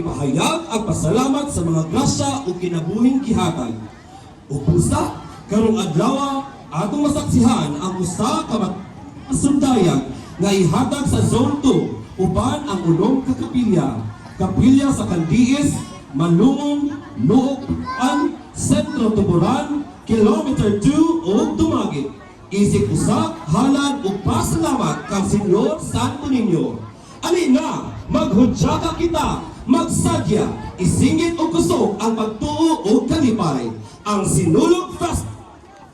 Pahayag ang pasalamat sa mga grasya o kinabuhing gihatag. O pusa, karong adlaw atong masaksihan ang usa ka sundayag nga ihatag sa Zone 2 uban ang ulong kapilya sa Candies, Malungong, Nuupan, Sentro Tuburan, Kilometer 2 ug Dumagit. Isip usak, halad ug pasalamat kang Senyor Santo Niño. Ali na, maghudyaka kita, magsadya, isingit o kusog ang pagtuo o kalipay. Ang Sinulog Fest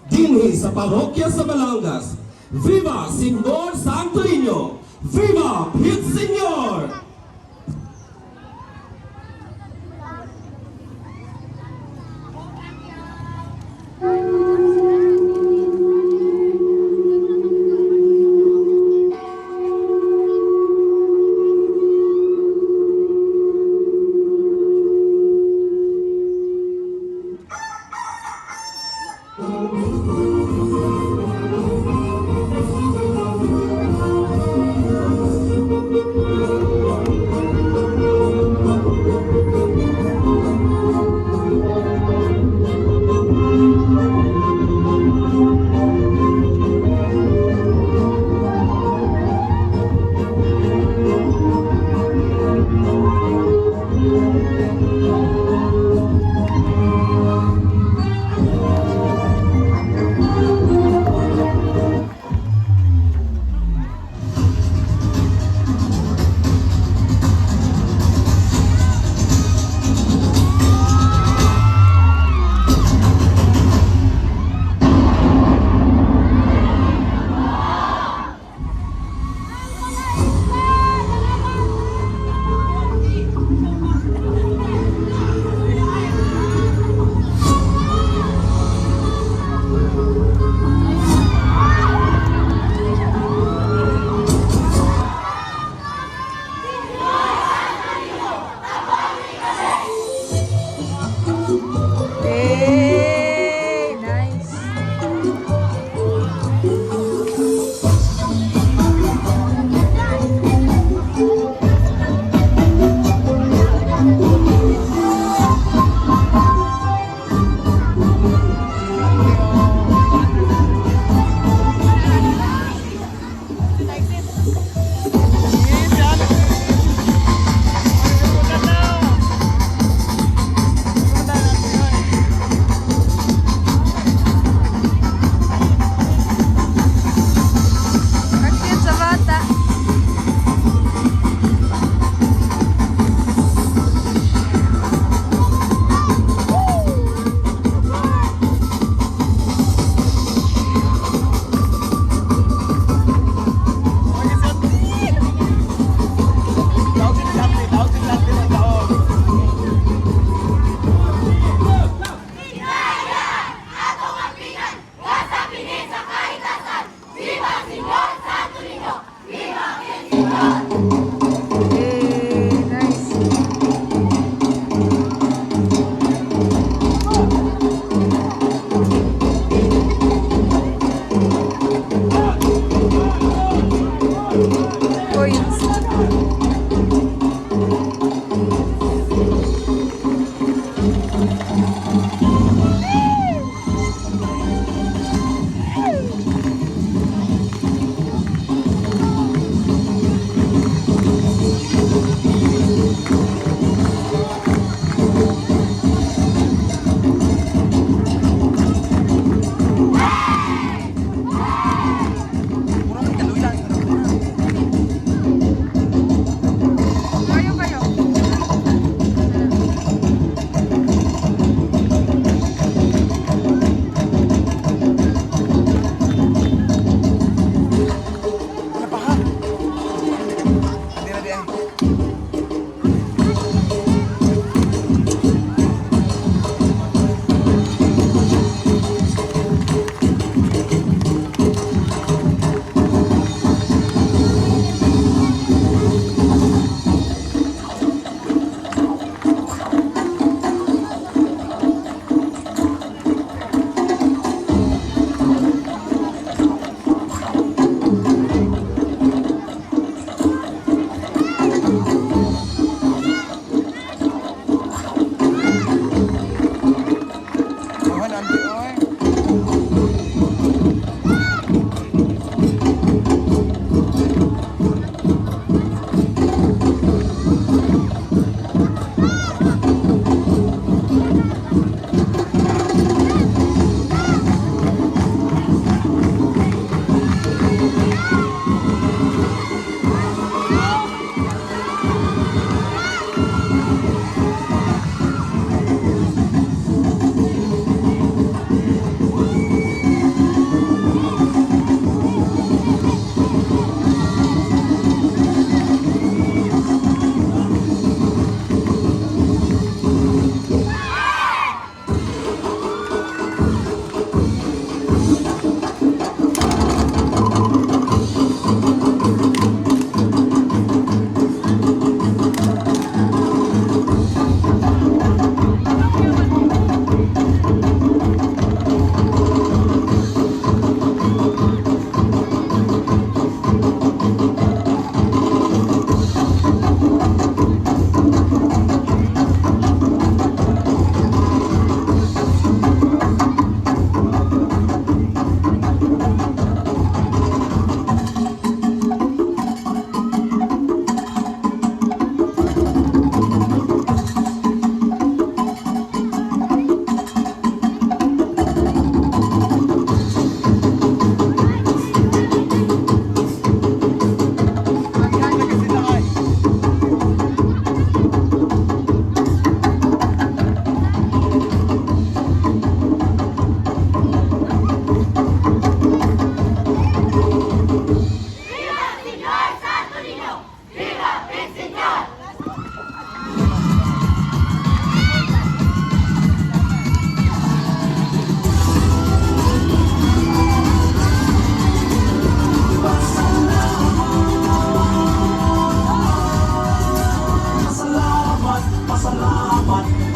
dinhi sa parokya sa Balangas. Viva Senyor Santo Niño! Viva Pit Senyor!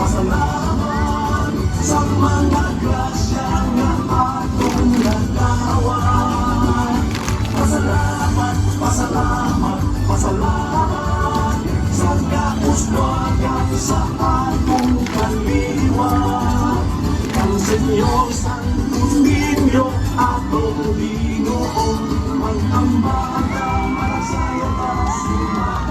Pasalamat sa mga grasya nga atong nagawan. Pasalamat sa kauswagan sa atong kaliwat. Ang Senyor Santo Niño atong Ginoo, mag-ambay